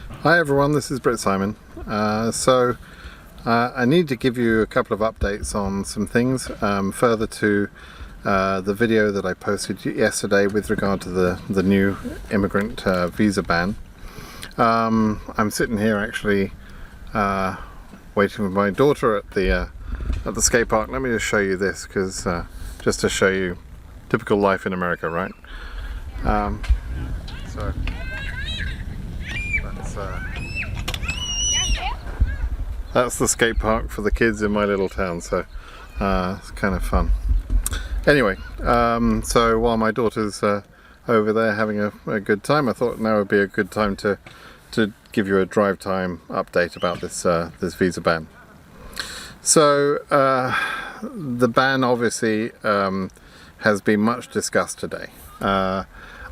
Hi everyone, this is BritSimon. I need to give you a couple of updates on some things further to the video that I posted yesterday with regard to the new immigrant visa ban. I'm sitting here actually waiting for my daughter at the skate park. Let me just show you this, because just to show you typical life in America, right? So that's the skate park for the kids in my little town, so it's kind of fun. Anyway, so while my daughter's over there having a good time, I thought now would be a good time to give you a drive time update about this visa ban. So the ban obviously has been much discussed today.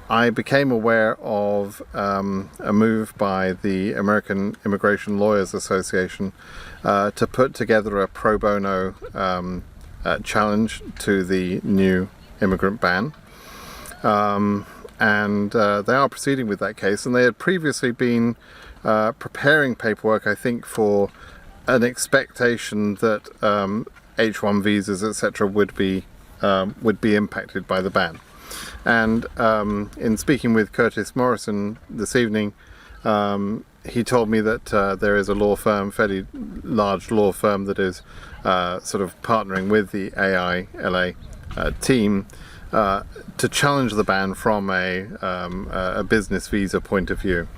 I became aware of a move by the American Immigration Lawyers Association to put together a pro bono challenge to the new immigrant ban. And they are proceeding with that case, and they had previously been preparing paperwork, I think, for an expectation that H1 visas, etc., would be impacted by the ban. And in speaking with Curtis Morrison this evening, he told me that there is a law firm, fairly large law firm, that is sort of partnering with the AILA team to challenge the ban from a business visa point of view.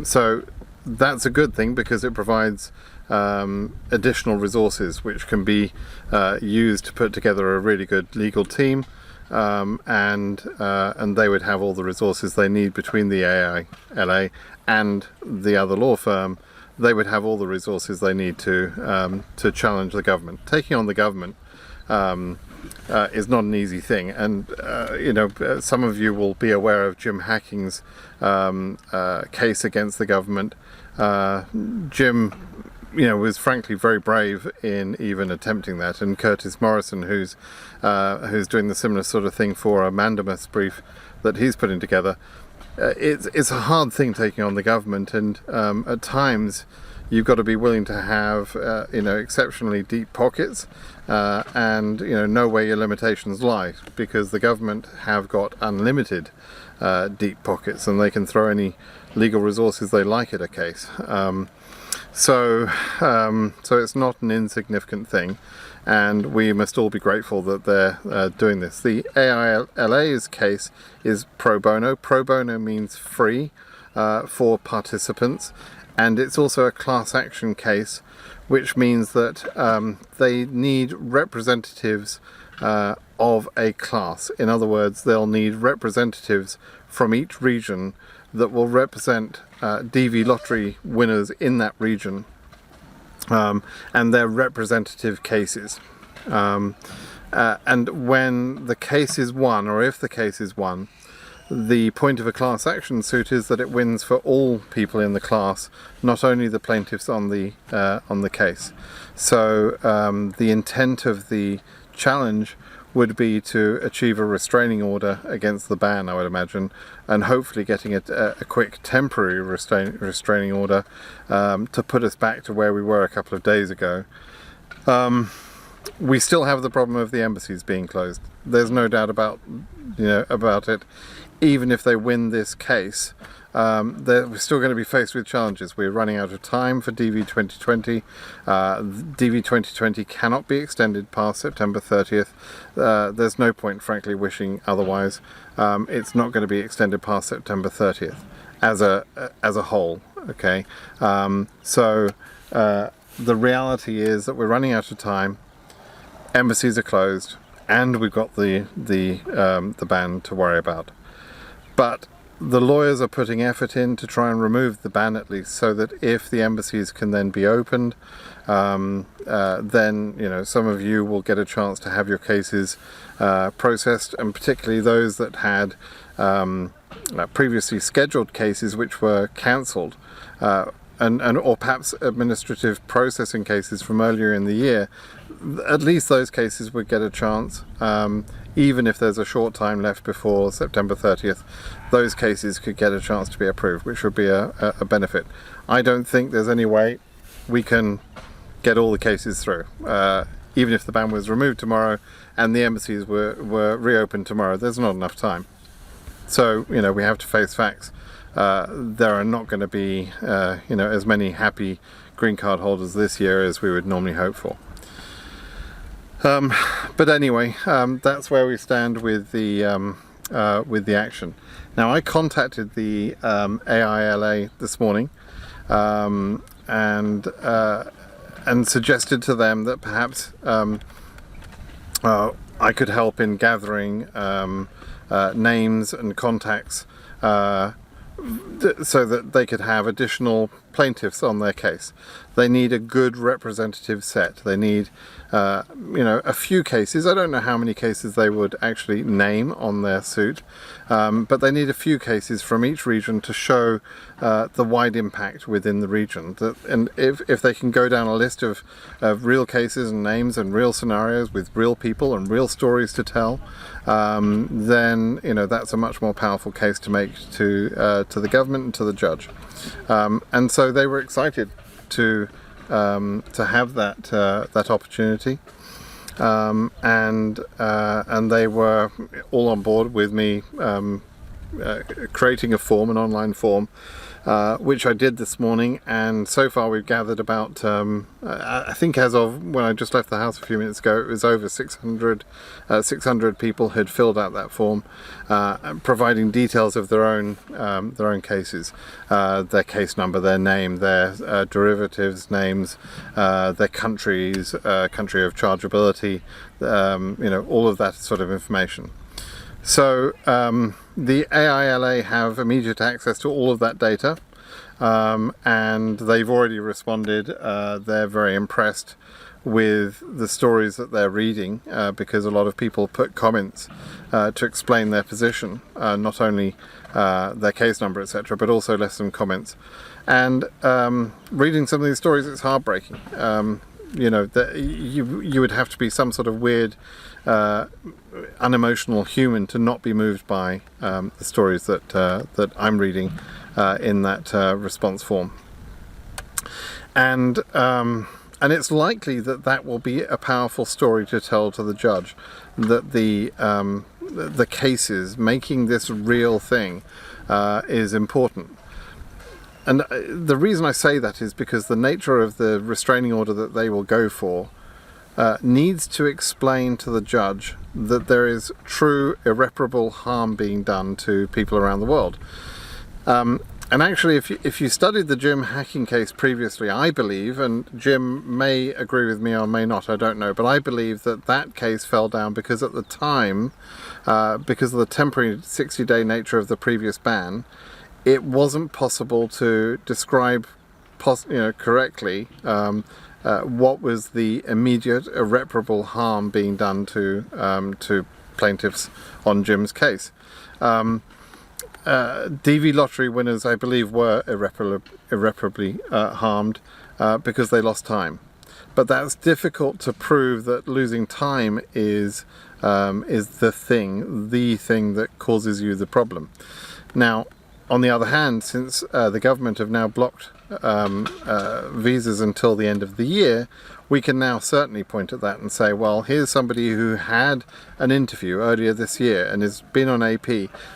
So that's a good thing, because it provides additional resources which can be used to put together a really good legal team. And they would have all the resources they need between the AILA and the other law firm. They would have all the resources they need to challenge the government. Taking on the government is not an easy thing, and you know, some of you will be aware of Jim Hacking's case against the government. Jim, you know, was frankly very brave in even attempting that, and Curtis Morrison, who's doing the similar sort of thing for a mandamus brief that he's putting together, it's a hard thing taking on the government, and at times you've got to be willing to have you know, exceptionally deep pockets, and you know where your limitations lie, because the government have got unlimited deep pockets, and they can throw any legal resources they like at a case. So it's not an insignificant thing, and we must all be grateful that they're doing this. The AILA's case is pro bono. Pro bono means free for participants, and it's also a class action case, which means that they need representatives of a class. In other words, they'll need representatives from each region that will represent DV lottery winners in that region, and their representative cases. And when the case is won, or if the case is won, the point of a class action suit is that it wins for all people in the class, not only the plaintiffs on the case. So the intent of the challenge would be to achieve a restraining order against the ban, I would imagine, and hopefully getting a quick temporary restraining order to put us back to where we were a couple of days ago. We still have the problem of the embassies being closed. There's no doubt about it. Even if they win this case, we're still going to be faced with challenges. We're running out of time for DV 2020. DV 2020 cannot be extended past September 30th. There's no point, frankly, wishing otherwise. It's not going to be extended past September 30th as a whole. Okay, so the reality is that we're running out of time. Embassies are closed, and we've got the ban to worry about. But the lawyers are putting effort in to try and remove the ban, at least, so that if the embassies can then be opened, then you know, some of you will get a chance to have your cases processed, and particularly those that had previously scheduled cases which were cancelled, or perhaps administrative processing cases from earlier in the year. At least those cases would get a chance, even if there's a short time left before September 30th, those cases could get a chance to be approved, which would be a benefit. I don't think there's any way we can get all the cases through. Even if the ban was removed tomorrow and the embassies were reopened tomorrow, there's not enough time. So, we have to face facts. There are not going to be, as many happy green card holders this year as we would normally hope for. But anyway, that's where we stand with the action. Now, I contacted the AILA this morning and suggested to them that perhaps I could help in gathering names and contacts so that they could have additional plaintiffs on their case. They need a good representative set. They need, a few cases. I don't know how many cases they would actually name on their suit, but they need a few cases from each region to show the wide impact within the region. And if they can go down a list of real cases and names and real scenarios with real people and real stories to tell, then that's a much more powerful case to make to the government and to the judge. And so they were excited to have that opportunity, and they were all on board with me creating an online form, which I did this morning, and so far we've gathered about, I think as of when I just left the house a few minutes ago, it was over 600 people had filled out that form, providing details of their own cases, their case number, their name, their derivatives names, their countries, country of chargeability, all of that sort of information. So the AILA have immediate access to all of that data, and they've already responded. They're very impressed with the stories that they're reading, because a lot of people put comments to explain their position, not only their case number, etc., but also left some comments. And reading some of these stories, it's heartbreaking. That you would have to be some sort of weird, unemotional human to not be moved by the stories that I'm reading in that response form. And it's likely that will be a powerful story to tell to the judge, that the cases making this real thing is important. And the reason I say that is because the nature of the restraining order that they will go for needs to explain to the judge that there is true irreparable harm being done to people around the world. And actually, if you studied the Jim hacking case previously, I believe, and Jim may agree with me or may not, I don't know, but I believe that case fell down because at the time, because of the temporary 60-day nature of the previous ban, it wasn't possible to describe correctly what was the immediate irreparable harm being done to plaintiffs on Jim's case. DV lottery winners, I believe, were irreparably harmed because they lost time. But that's difficult to prove that losing time is the thing that causes you the problem. Now, on the other hand, since the government have now blocked visas until the end of the year, we can now certainly point at that and say, well, here's somebody who had an interview earlier this year and has been on AP.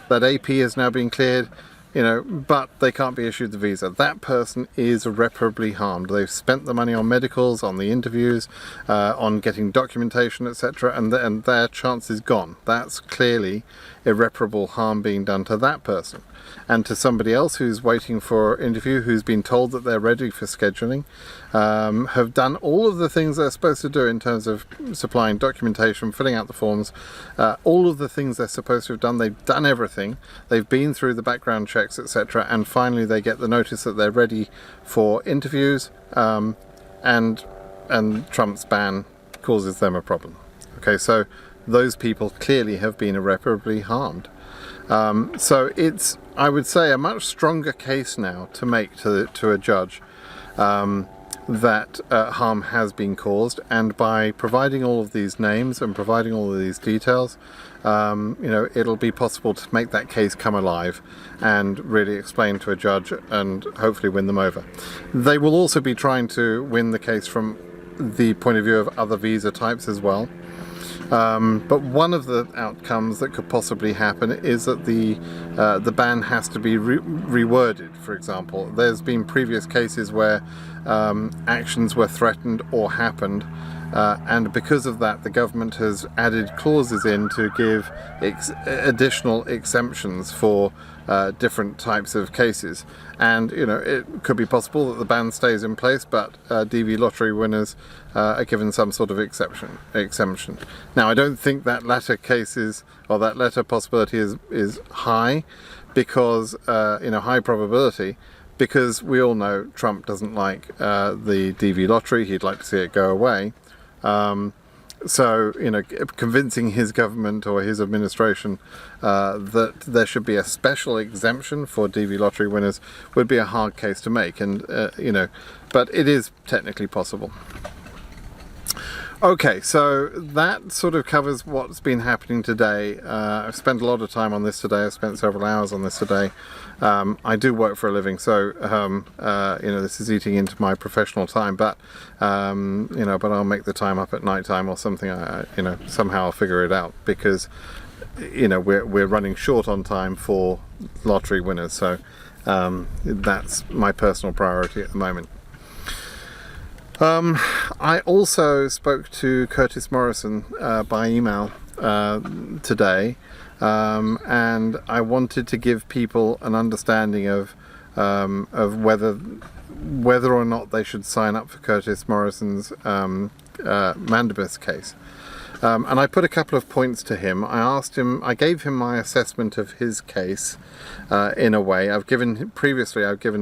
That AP has now been cleared, but they can't be issued the visa. That person is irreparably harmed. They've spent the money on medicals, on the interviews, on getting documentation, etc., and their chance is gone. That's clearly irreparable harm being done to that person. And to somebody else who's waiting for interview, who's been told that they're ready for scheduling, have done all of the things they're supposed to do in terms of supplying documentation, filling out the forms, all of the things they're supposed to have done. They've done everything. They've been through the background checks, etc., and finally they get the notice that they're ready for interviews, and Trump's ban causes them a problem. Okay, so those people clearly have been irreparably harmed. So it's, I would say, a much stronger case now to make to a judge that harm has been caused, and by providing all of these names and providing all of these details, it'll be possible to make that case come alive and really explain to a judge and hopefully win them over. They will also be trying to win the case from the point of view of other visa types as well. But one of the outcomes that could possibly happen is that the ban has to be reworded. For example, there's been previous cases where actions were threatened or happened, and because of that the government has added clauses in to give additional exemptions for different types of cases. And it could be possible that the ban stays in place, but DV lottery winners are given some sort of exemption. Now, I don't think that latter cases or that latter possibility is high, because high probability, because we all know Trump doesn't like the DV lottery. He'd like to see it go away. So, convincing his government or his administration that there should be a special exemption for DV lottery winners would be a hard case to make, and but it is technically possible. Okay, so that sort of covers what's been happening today. I've spent a lot of time on this today. I've spent several hours on this today. I do work for a living, so this is eating into my professional time. But but I'll make the time up at night time or something. Somehow I'll figure it out, because we're running short on time for lottery winners. So that's my personal priority at the moment. I also spoke to Curtis Morrison by email today, and I wanted to give people an understanding of whether or not they should sign up for Curtis Morrison's Mandibus case. And I put a couple of points to him. I gave him my assessment of his case in a way. I've given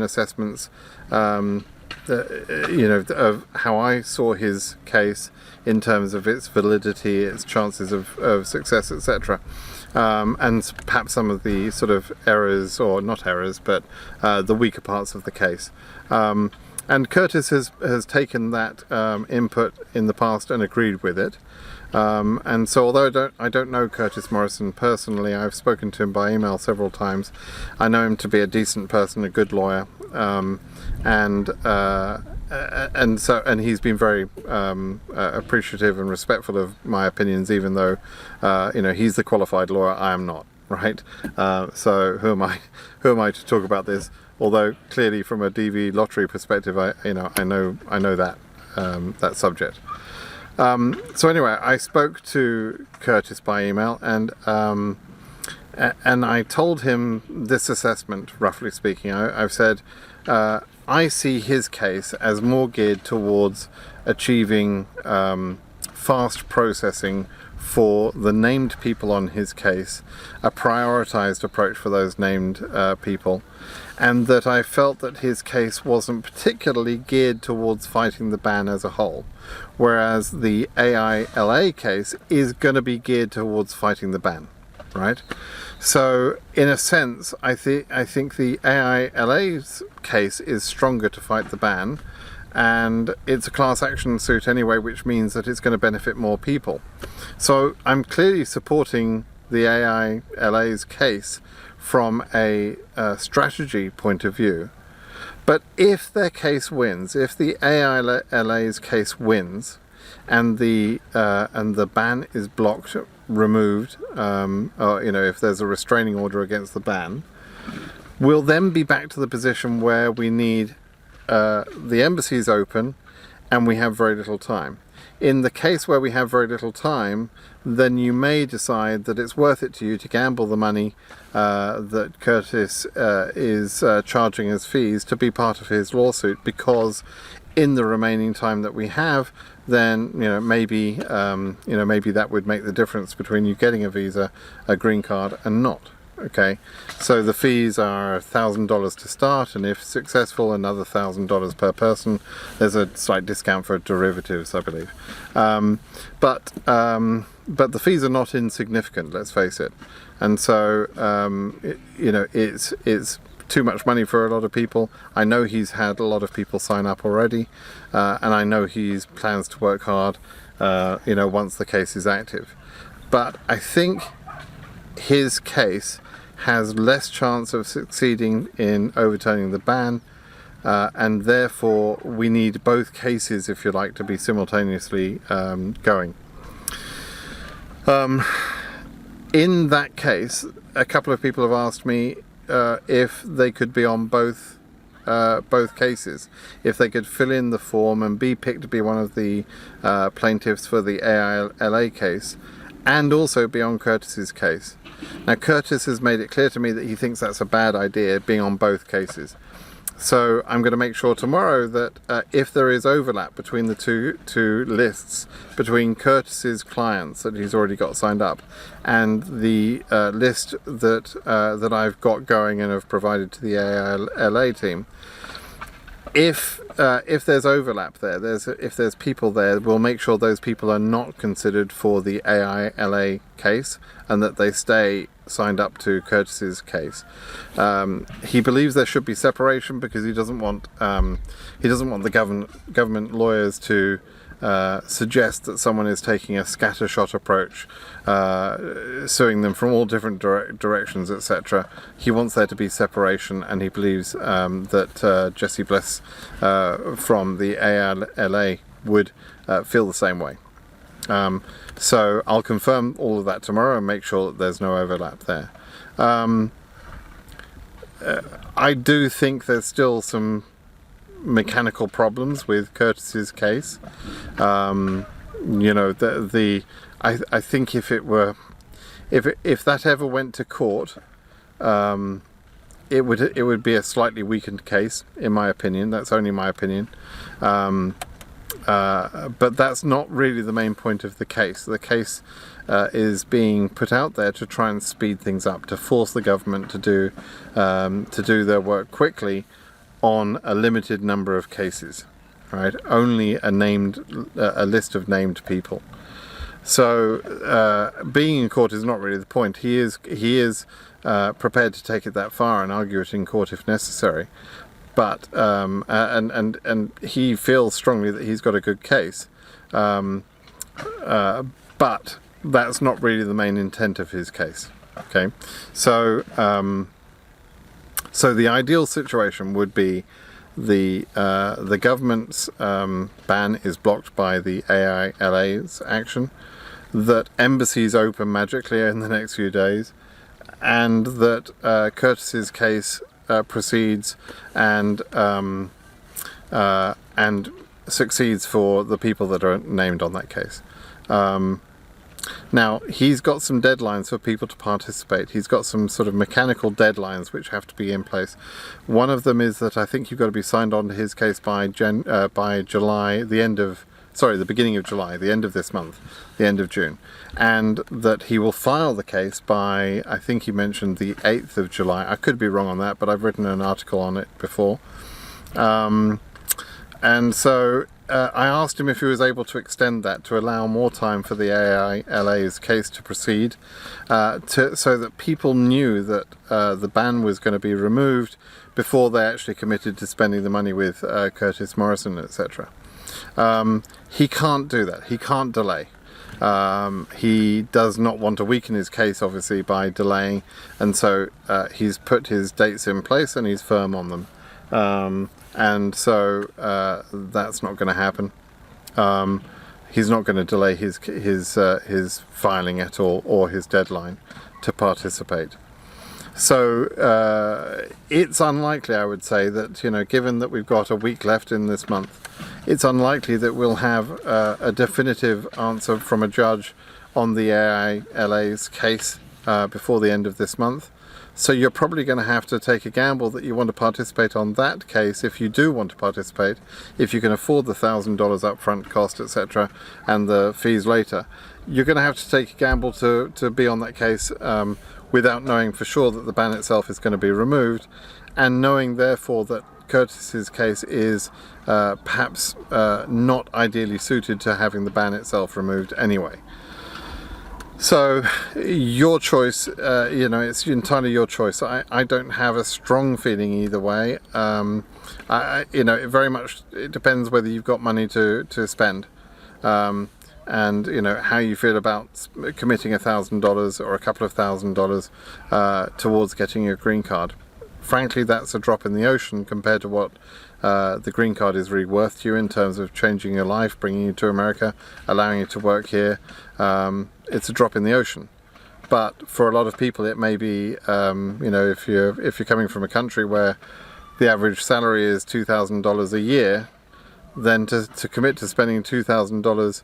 assessments of how I saw his case in terms of its validity, its chances of success, etc. And perhaps some of the sort of errors, or not errors, but the weaker parts of the case. And Curtis has taken that input in the past and agreed with it. And so, although I don't know Curtis Morrison personally, I've spoken to him by email several times. I know him to be a decent person, a good lawyer, and he's been very appreciative and respectful of my opinions, even though he's the qualified lawyer. I am not, right? So who am I to talk about this? Although clearly, from a DV lottery perspective, I know that subject. So anyway, I spoke to Curtis by email, and I told him this assessment, roughly speaking. I've said I see his case as more geared towards achieving fast processing for the named people on his case, a prioritized approach for those named people, and that I felt that his case wasn't particularly geared towards fighting the ban as a whole, whereas the AILA case is going to be geared towards fighting the ban, right? So in a sense, I think the AILA's case is stronger to fight the ban, and it's a class action suit anyway, which means that it's going to benefit more people. So I'm clearly supporting the AILA's case from a strategy point of view. But if their case wins, if the AILA's case wins, and the ban is blocked, removed, or if there's a restraining order against the ban, we'll then be back to the position where we need the embassies open and we have very little time. In the case where we have very little time, then you may decide that it's worth it to you to gamble the money that Curtis is charging as fees to be part of his lawsuit, because in the remaining time that we have, then maybe that would make the difference between you getting a visa, a green card, and not. Okay, so the fees are $1,000 to start, and if successful, another $1,000 per person. There's a slight discount for derivatives, I believe, but the fees are not insignificant. Let's face it, and so it's too much money for a lot of people. I know he's had a lot of people sign up already, and I know he plans to work hard, once the case is active. But I think his case has less chance of succeeding in overturning the ban, and therefore we need both cases, if you like, to be simultaneously going. In that case, a couple of people have asked me if they could be on both cases, if they could fill in the form and be picked to be one of the plaintiffs for the AILA case, and also be on Curtis's case. Now, Curtis has made it clear to me that he thinks that's a bad idea, being on both cases. So I'm going to make sure tomorrow that if there is overlap between the two lists, between Curtis's clients that he's already got signed up and the list that I've got going and have provided to the AILA team, if there's overlap there, if there's people there, we'll make sure those people are not considered for the AILA case and that they stay signed up to Curtis's case. He believes there should be separation because he doesn't want the government lawyers to suggest that someone is taking a scattershot approach, suing them from all different directions, etc. He wants there to be separation, and he believes that Jesse Bliss from the AILA would feel the same way. So I'll confirm all of that tomorrow and make sure that there's no overlap there. I do think there's still some mechanical problems with Curtis's case. I think if that ever went to court, it would be a slightly weakened case, in my opinion. That's only my opinion. But that's not really the main point of the case. The case is being put out there to try and speed things up, to force the government to do their work quickly on a limited number of cases, right? Only a list of named people. So being in court is not really the point. He is prepared to take it that far and argue it in court if necessary. But and he feels strongly that he's got a good case, but that's not really the main intent of his case. Okay, so the ideal situation would be the government's ban is blocked by the AILA's action, that embassies open magically in the next few days, and that Curtis's case proceeds and succeeds for the people that are named on that case. Now, he's got some deadlines for people to participate. He's got some sort of mechanical deadlines which have to be in place. One of them is that I think you've got to be signed on to his case by July, the beginning of July, the end of this month, the end of June, and that he will file the case by, I think he mentioned the 8th of July. I could be wrong on that, but I've written an article on it before. And so I asked him if he was able to extend that to allow more time for the AILA's case to proceed, so that people knew that the ban was going to be removed before they actually committed to spending the money with Curtis Morrison, etc. He can't do that. He can't delay. He does not want to weaken his case, obviously, by delaying, and so he's put his dates in place and he's firm on them. And so that's not going to happen. He's not going to delay his filing at all, or his deadline to participate. So it's unlikely, I would say, that, given that we've got a week left in this month, it's unlikely that we'll have a definitive answer from a judge on the AILA's case before the end of this month. So you're probably going to have to take a gamble that you want to participate on that case, if you do want to participate, if you can afford the $1,000 upfront cost, etc., and the fees later. You're going to have to take a gamble to be on that case without knowing for sure that the ban itself is going to be removed, and knowing therefore that Curtis's case is perhaps not ideally suited to having the ban itself removed anyway. So your choice, it's entirely your choice. I don't have a strong feeling either way. It very much, it depends whether you've got money to spend. And how you feel about committing $1,000 or a couple of $1,000 towards getting your green card. Frankly, that's a drop in the ocean compared to what the green card is really worth to you in terms of changing your life, bringing you to America, allowing you to work here. It's a drop in the ocean. But for a lot of people, it may be, if you're coming from a country where the average salary is $2,000 a year, then to commit to spending $2,000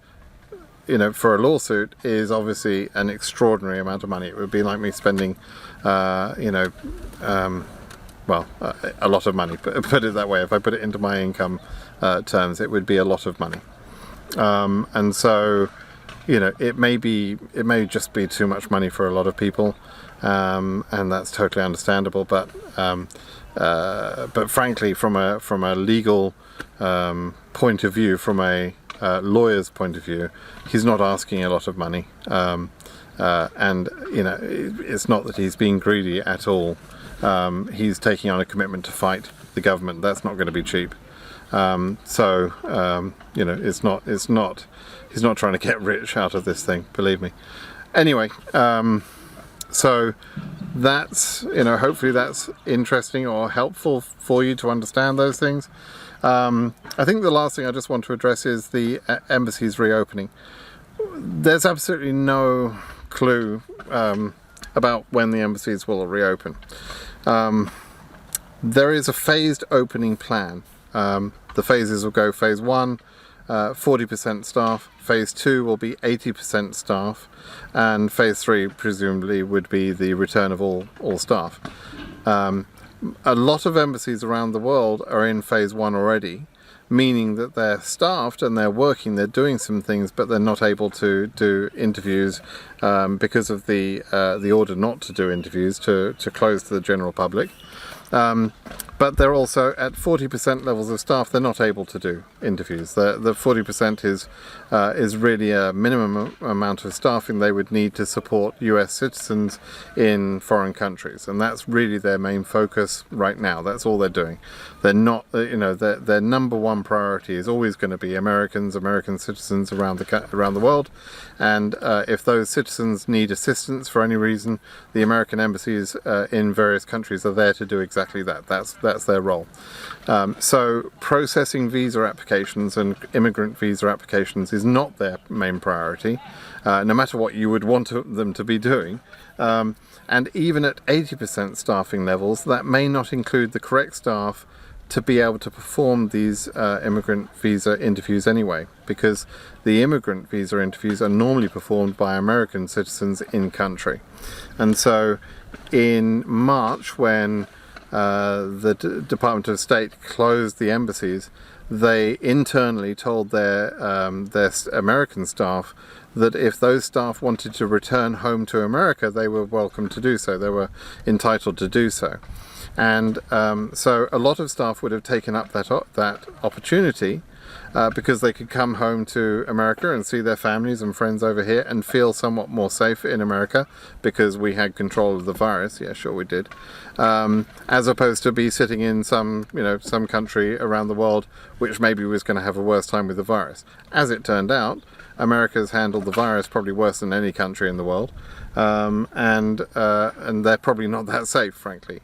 for a lawsuit is obviously an extraordinary amount of money. It would be like me spending, a lot of money. Put it that way. If I put it into my income terms, it would be a lot of money. And so, it may just be too much money for a lot of people, and that's totally understandable. But frankly, from a legal point of view, from a lawyer's point of view, he's not asking a lot of money, and it's not that he's being greedy at all. He's taking on a commitment to fight the government. That's not going to be cheap. He's not trying to get rich out of this thing, believe me. Anyway, so that's, hopefully that's interesting or helpful for you to understand those things. I think the last thing I just want to address is the embassies reopening. There's absolutely no clue about when the embassies will reopen. There is a phased opening plan. The phases will go phase 1, 40% staff, phase 2 will be 80% staff, and phase 3 presumably would be the return of all staff. A lot of embassies around the world are in phase 1 already, meaning that they're staffed and they're working, they're doing some things, but they're not able to do interviews because of the order not to do interviews, to close to the general public. But they're also at 40% levels of staff. They're not able to do interviews. The 40% is really a minimum amount of staffing they would need to support US citizens in foreign countries, and that's really their main focus right now. That's all they're doing. They're not, their number one priority is always going to be American citizens around the world, and if those citizens need assistance for any reason, the American embassies in various countries are there to do exactly that. That's their role. So processing visa applications and immigrant visa applications is not their main priority, no matter what you would want them to be doing. And even at 80% staffing levels, that may not include the correct staff to be able to perform these immigrant visa interviews anyway, because the immigrant visa interviews are normally performed by American citizens in country. And so in March, when the Department of State closed the embassies, they internally told their American staff that if those staff wanted to return home to America, they were welcome to do so. They were entitled to do so. And so a lot of staff would have taken up that opportunity because they could come home to America and see their families and friends over here and feel somewhat more safe in America because we had control of the virus. Yeah, sure we did. As opposed to be sitting in some country around the world which maybe was going to have a worse time with the virus. As it turned out, America's handled the virus probably worse than any country in the world, and they're probably not that safe, frankly.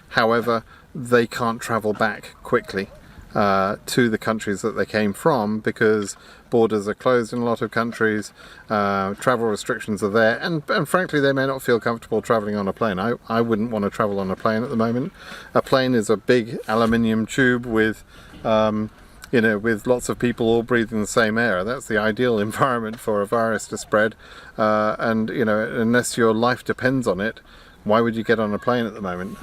However, they can't travel back quickly to the countries that they came from because borders are closed in a lot of countries, travel restrictions are there, and frankly they may not feel comfortable traveling on a plane. I wouldn't want to travel on a plane at the moment. A plane is a big aluminium tube with with lots of people all breathing the same air. That's the ideal environment for a virus to spread, and unless your life depends on it, why would you get on a plane at the moment?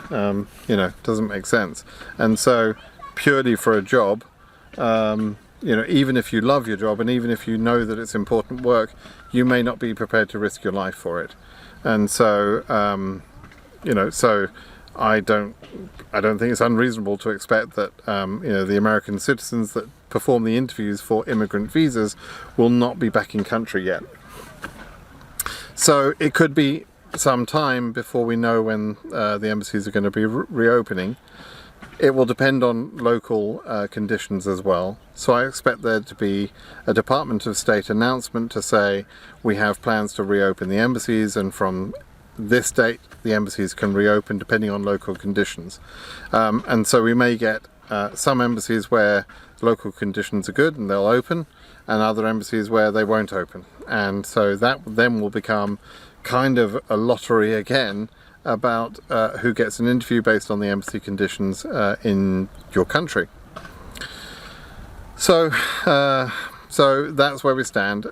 Doesn't make sense. And so purely for a job, even if you love your job and even if you know that it's important work, you may not be prepared to risk your life for it. And so so I don't think it's unreasonable to expect that the American citizens that perform the interviews for immigrant visas will not be back in country yet. So it could be some time before we know when the embassies are going to be reopening. It will depend on local conditions as well. So I expect there to be a Department of State announcement to say we have plans to reopen the embassies, and from this date the embassies can reopen depending on local conditions. And so we may get some embassies where local conditions are good and they'll open, and other embassies where they won't open. And so that then will become kind of a lottery again about who gets an interview based on the embassy conditions in your country. So that's where we stand.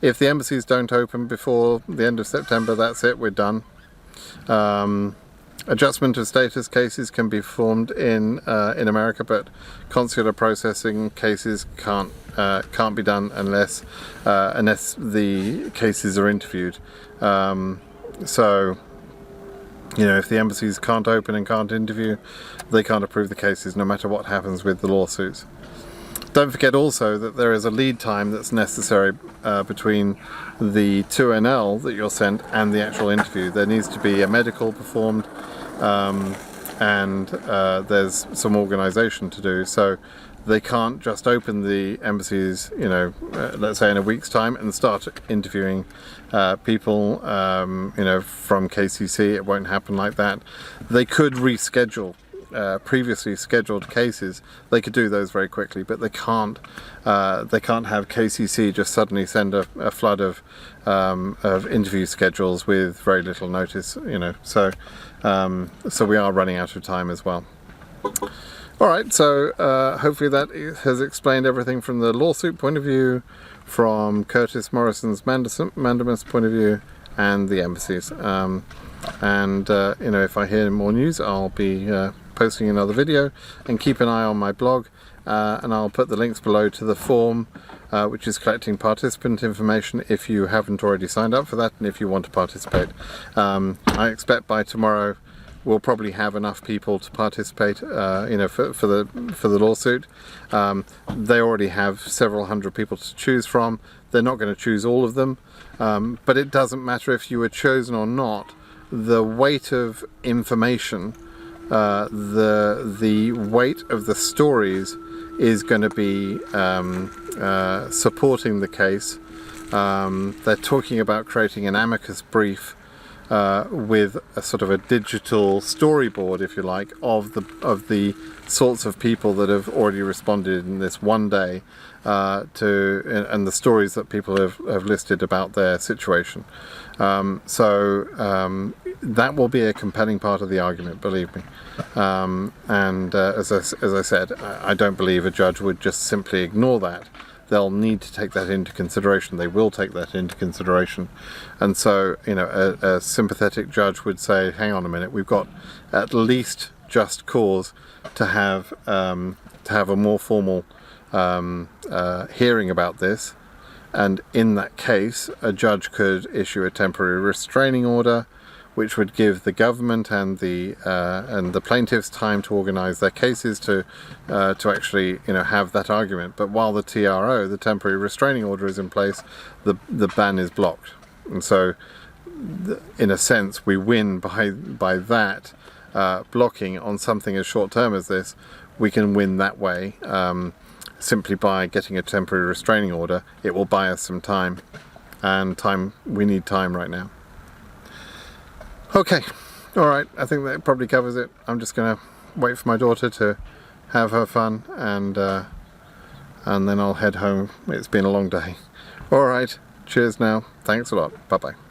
If the embassies don't open before the end of September, that's it, we're done. Adjustment of status cases can be performed in America, but consular processing cases can't be done unless the cases are interviewed. So, you know, if the embassies can't open and can't interview, they can't approve the cases no matter what happens with the lawsuits. Don't forget also that there is a lead time that's necessary between the 2NL that you're sent and the actual interview. There needs to be a medical performed, and there's some organisation to do. So they can't just open the embassies, you know, let's say in a week's time, and start interviewing people, you know, from KCC. It won't happen like that. They could reschedule previously scheduled cases. They could do those very quickly, but they can't have KCC just suddenly send a flood of interview schedules with very little notice, you know. So we are running out of time as well. Alright, so hopefully that has explained everything from the lawsuit point of view, from Curtis Morrison's mandamus point of view, and the embassies. You know, if I hear more news, I'll be posting another video, and keep an eye on my blog, and I'll put the links below to the form which is collecting participant information if you haven't already signed up for that, and if you want to participate. I expect by tomorrow we'll probably have enough people to participate, you know, for the lawsuit. They already have several hundred people to choose from. They're not going to choose all of them, but it doesn't matter if you were chosen or not. The weight of information, the weight of the stories is going to be supporting the case. They're talking about creating an amicus brief with a sort of a digital storyboard, if you like, of the sorts of people that have already responded in this one day and the stories that people have listed about their situation. That will be a compelling part of the argument, believe me. As I said, I don't believe a judge would just simply ignore that. They'll need to take that into consideration. They will take that into consideration. And so, you know, a sympathetic judge would say, hang on a minute, we've got at least just cause to have a more formal hearing about this. And in that case, a judge could issue a temporary restraining order, which would give the government and the plaintiffs time to organise their cases to actually, you know, have that argument. But while the TRO, the temporary restraining order, is in place, the ban is blocked. And so, in a sense, we win by that blocking on something as short term as this. We can win that way simply by getting a temporary restraining order. It will buy us some time, and we need time right now. Okay, alright, I think that probably covers it. I'm just going to wait for my daughter to have her fun, and then I'll head home. It's been a long day. Alright, cheers now. Thanks a lot. Bye-bye.